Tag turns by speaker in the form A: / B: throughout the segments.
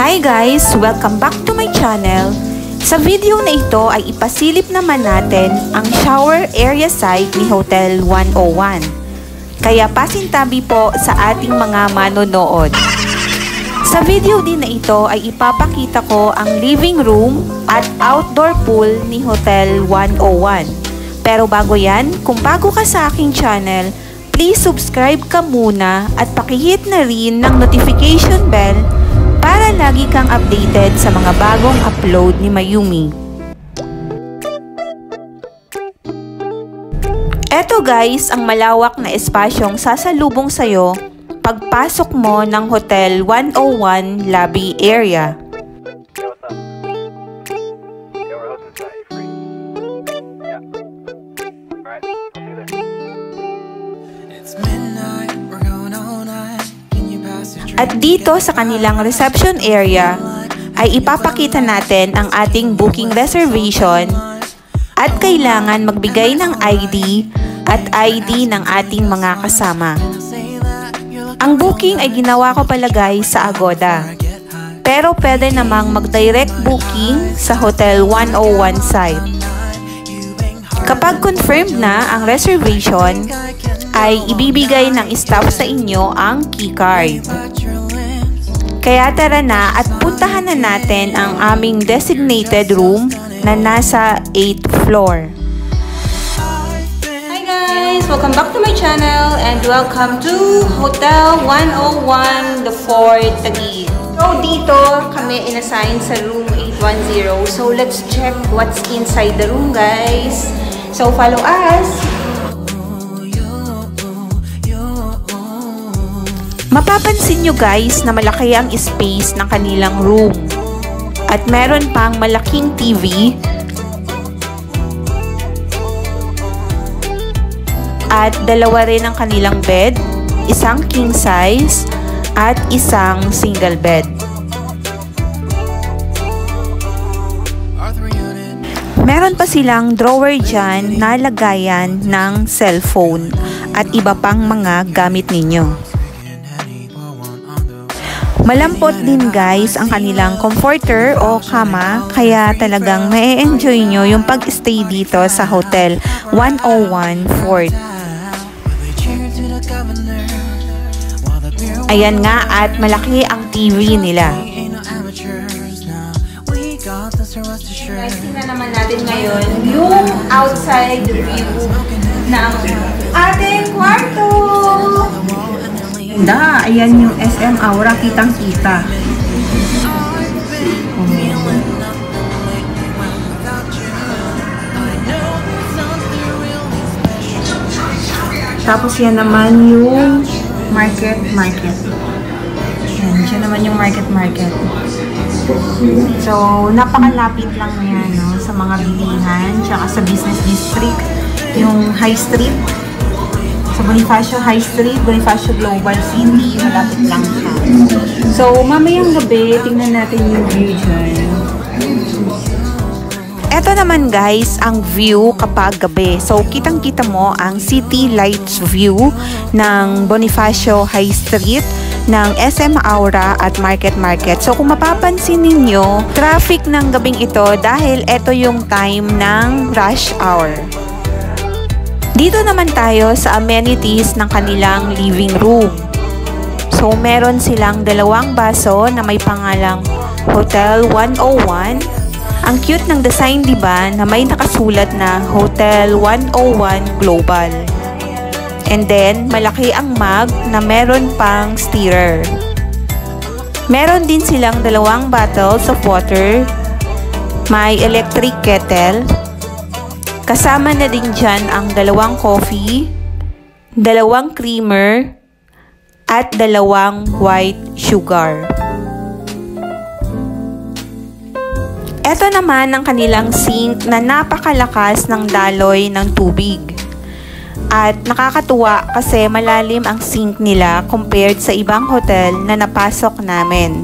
A: Hi guys! Welcome back to my channel. Sa video na ito ay ipasilip naman natin ang shower area site ni Hotel 101. Kaya pasintabi po sa ating mga manonood. Sa video din na ito ay ipapakita ko ang living room at outdoor pool ni Hotel 101. Pero bago yan, kung bago ka sa aking channel, please subscribe ka muna at pakihit na rin ng notification bell para lagi kang updated sa mga bagong upload ni Mayumi. Eto guys, ang malawak na espasyong sasalubong sa'yo pagpasok mo ng Hotel 101 lobby area. At dito sa kanilang reception area ay ipapakita natin ang ating booking reservation at kailangan magbigay ng ID at ID ng ating mga kasama. Ang booking ay ginawa ko pala guys sa Agoda. Pero pwede namang mag-direct booking sa Hotel 101 site. Kapag confirmed na ang reservation, ay ibibigay ng staff sa inyo ang keycard. Kaya tara na at puntahan na natin ang aming designated room na nasa 8th floor. Hi guys! Welcome back to my channel and welcome to Hotel 101 The Fort Taguig. So dito kami inassign sa room 810. So let's check what's inside the room guys. So follow us! Mapapansin nyo guys na malaki ang space ng kanilang room. At meron pang malaking TV. At dalawa rin ang kanilang bed, isang king size at isang single bed. Meron pa silang drawer dyan na lagayan ng cellphone at iba pang mga gamit ninyo. Malampot din guys ang kanilang comforter o kama, kaya talagang ma-enjoy nyo yung pag-stay dito sa Hotel 101 Fort. Ayan nga at malaki ang TV nila. Guys, tingnan naman natin ngayon yung outside view ng ating kwarto. Ayan yung SM Aura, kitang-kita. Tapos yan naman yung market. Yan, siya naman yung market. So, napakalapit lang yan, no, sa mga bilihan, tsaka sa business district, yung high street. Sa Bonifacio High Street, Bonifacio Global City, malapit lang siya. So, mamayang gabi, tingnan natin yung view dyan. Eto naman guys, ang view kapag gabi. So, kitang-kita mo ang city lights view ng Bonifacio High Street, ng SM Aura at Market. So, kung mapapansin ninyo, traffic ng gabing ito dahil eto yung time ng rush hour. Dito naman tayo sa amenities ng kanilang living room. So, meron silang dalawang baso na may pangalang Hotel 101. Ang cute ng design, diba, na may nakasulat na Hotel 101 Global. And then, malaki ang mug na meron pang stirrer. Meron din silang dalawang bottles of water. May electric kettle. Kasama na din dyan ang dalawang coffee, dalawang creamer, at dalawang white sugar. Ito naman ang kanilang sink na napakalakas ng daloy ng tubig. At nakakatuwa kasi malalim ang sink nila compared sa ibang hotel na napasok namin.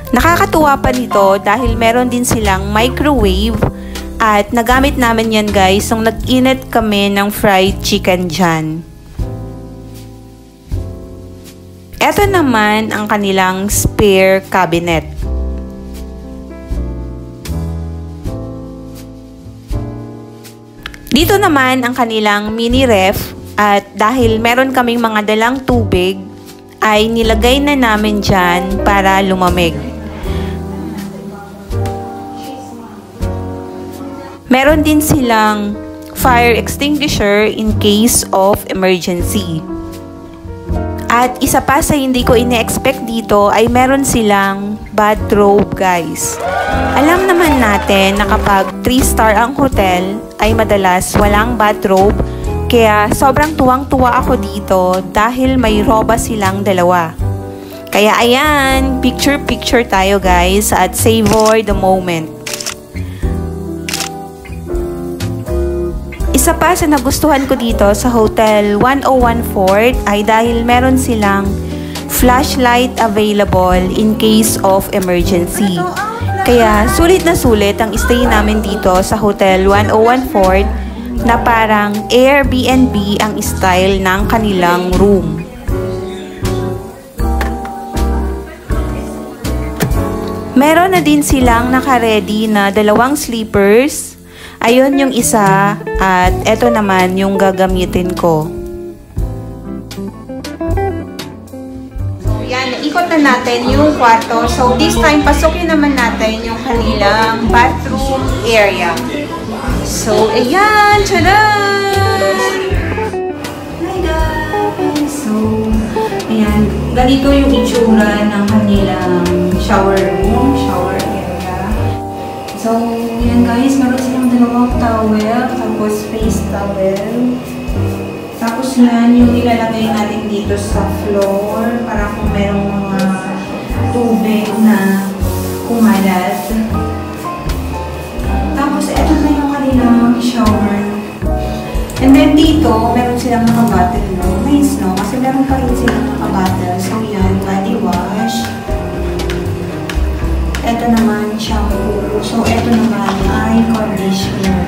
A: Nakakatuwa pa nito dahil meron din silang microwave. At nagamit namin yan guys nung nag-init kami ng fried chicken dyan. Ito naman ang kanilang spare cabinet. Dito naman ang kanilang mini ref at dahil meron kaming mga dalang tubig ay nilagay na namin dyan para lumamig. Meron din silang fire extinguisher in case of emergency. At isa pa sa hindi ko ine-expect dito ay meron silang bathrobe, guys. Alam naman natin na kapag 3-star ang hotel ay madalas walang bathrobe, kaya sobrang tuwang-tuwa ako dito dahil may roba silang dalawa. Kaya ayan, picture-picture tayo guys at savor the moment. Isa pa sa nagustuhan ko dito sa Hotel 101 Fort ay dahil meron silang flashlight available in case of emergency. Kaya sulit na sulit ang stay namin dito sa Hotel 101 Fort na parang Airbnb ang style ng kanilang room. Meron na din silang naka-ready na 2 sleepers. Ayun yung isa at eto naman yung gagamitin ko. So yan, ikot na natin yung kwarto. So this time, pasukin naman natin yung kanilang bathroom area. So ayan, tcharan! Hi guys! So, ayan, ganito yung itsura ng kanilang shower room, shower area. So, yan guys, meron silang 2 towel, tapos face towel. Tapos yan, yung ilalagay natin dito sa floor para kung merong mga tubig na kumalat. Tapos, eto na yung kanilang shower. And then dito, meron silang naka-bottle, no? Nice, no? Kasi meron pa rin silang naka-bottle. So, yan, body wash. Ito naman, shampoo. So, ito naman ay conditioner.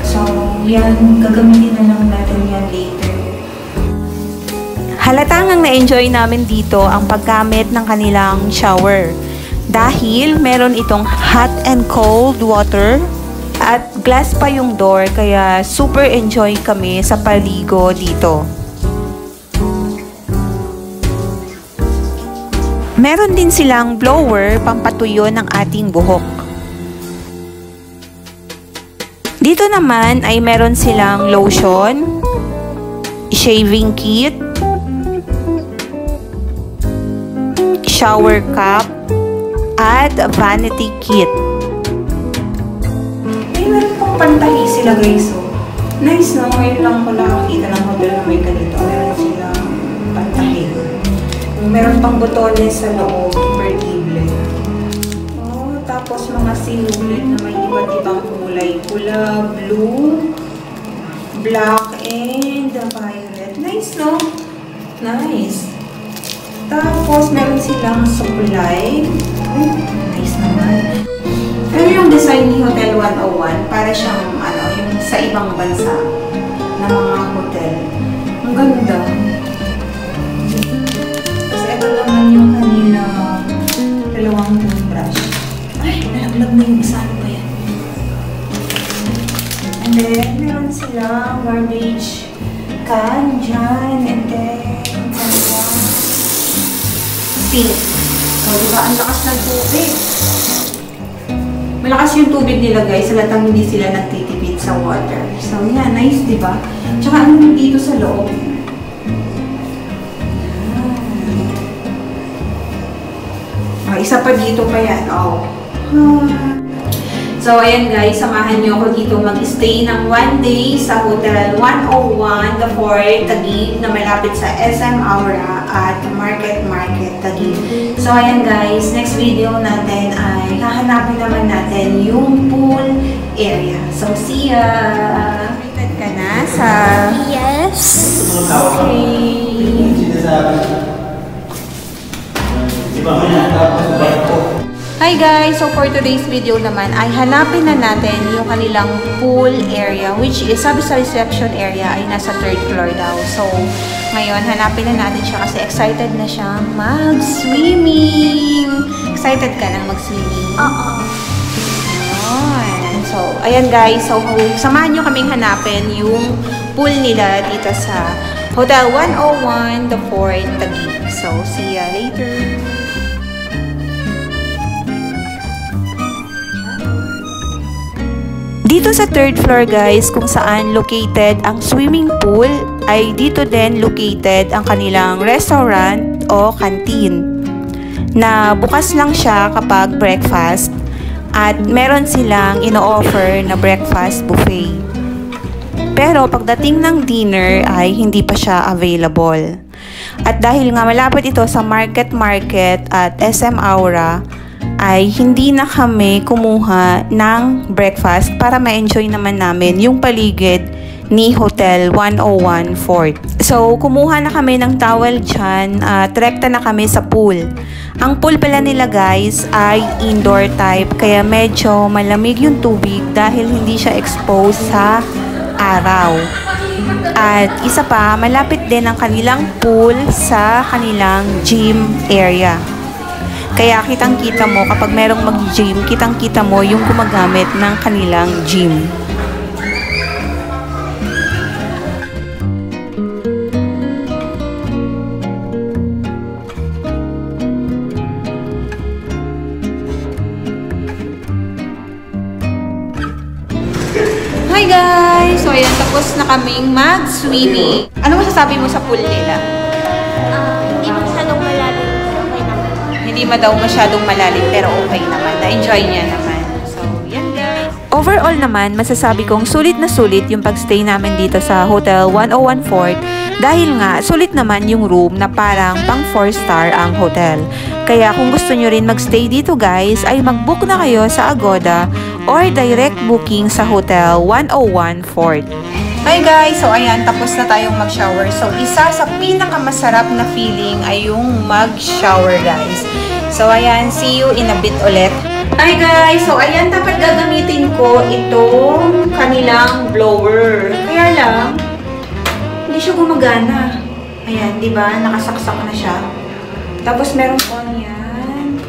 A: So, yan, gagamitin na lang natin yan later. Halatang na-enjoy namin dito ang paggamit ng kanilang shower. Dahil meron itong hot and cold water at glass pa yung door, kaya super enjoy kami sa paligo dito. Meron din silang blower pampatuyo ng ating buhok. Dito naman ay meron silang lotion, shaving kit, shower cap, at vanity kit. Ay, meron pang pantahi sila guys. So, nice no? Ngayon lang ko nakakita ng hotel na may ganito. Meron silang pantahi. Meron pang botones sa loob, vertible. Oh, tapos mga sinulit na may iba't ibang kulay. Pula, blue, black, and violet. Nice, no? Nice. Tapos, meron silang supply. Nice naman. Pero yung design ni Hotel 101, para siyang, yung sa ibang bansa na mga hotel. Ang ganda. Ito naman yung kanila 2 toothbrush. Ay, nalaglag na yung isa. Ano ba yan? And then, meron silang garbage can dyan. And then, kanilang sink. So, diba? Ang lakas ng tubig. Malakas yung tubig nila, guys. Halatang hindi sila nagtitipid sa water. So, yeah, nice, diba? Tsaka, ano dito sa loob? Isa pa dito pa yan. Oh. So, ayan guys, samahan niyo ako dito mag-stay ng 1 day sa Hotel 101, The Fort, Taguig, na malapit sa SM Aura at Market Taguig. So, ayan guys, next video natin ay hahanapin naman natin yung pool area. So, see ya! Excited ka na sa...
B: Yes!
A: Okay. Hi guys! So for today's video naman ay hanapin na natin yung kanilang pool area, which is sabi sa reception area ay nasa 3rd floor daw. So ngayon hanapin na natin siya kasi excited na siyang mag-swimming. Excited ka na mag-swimming? Oo. So ayan guys, so samahan nyo kaming hanapin yung pool nila dito sa Hotel 101 The Fort Taguig. So see ya later! Dito sa 3rd floor guys, kung saan located ang swimming pool, ay dito din located ang kanilang restaurant o canteen. Na bukas lang siya kapag breakfast at meron silang ino-offer na breakfast buffet. Pero pagdating ng dinner ay hindi pa siya available. At dahil nga malapit ito sa Market at SM Aura, ay hindi na kami kumuha ng breakfast para ma-enjoy naman namin yung paligid ni Hotel 101 Fort. So, kumuha na kami ng towel dyan at rekta na kami sa pool. Ang pool pala nila guys ay indoor type kaya medyo malamig yung tubig dahil hindi siya exposed sa araw. At isa pa, malapit din ang kanilang pool sa kanilang gym area. Kaya kitang-kita mo kapag merong mag-gym, kitang-kita mo yung gumagamit ng kanilang gym. Hi guys! So ayan, tapos na kaming mag-swimming. Ano masasabi mo sa pool nila?
B: Hindi masyadong malalim.
A: Hindi daw masyadong malalim pero okay naman. Na-enjoy niya naman. So, yan guys. Overall naman, masasabi kong sulit na sulit yung pagstay namin dito sa Hotel 101 Fort dahil nga sulit naman yung room na parang pang 4-star ang hotel. Kaya kung gusto nyo rin magstay dito guys, ay mag-book na kayo sa Agoda or direct booking sa Hotel 101 Fort. Hi guys! So ayan, tapos na tayong mag-shower. So isa sa pinakamasarap na feeling ay yung mag-shower guys. So ayan, see you in a bit ulit. Hi guys! So ayan, dapat gagamitin ko itong kanilang blower. Kaya lang, hindi siya gumagana. Ayan, di ba? Nakasaksak na siya. Tapos merong on yan.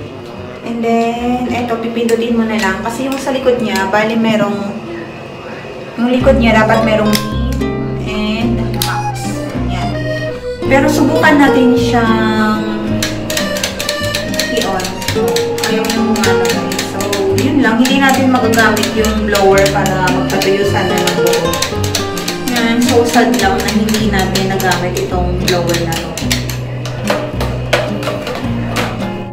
A: And then, eto, pipindutin mo na lang. Kasi yung sa likod niya, bali merong yung likod niya dapat merong pin and box. Yan. Pero subukan natin siyang i-on. Ayaw yung gumana guys. So, yun lang. Hindi natin magagamit yung blower para magpatuyo sana ng buo. Yan. So, sad lang na hindi natin nagamit itong blower na to.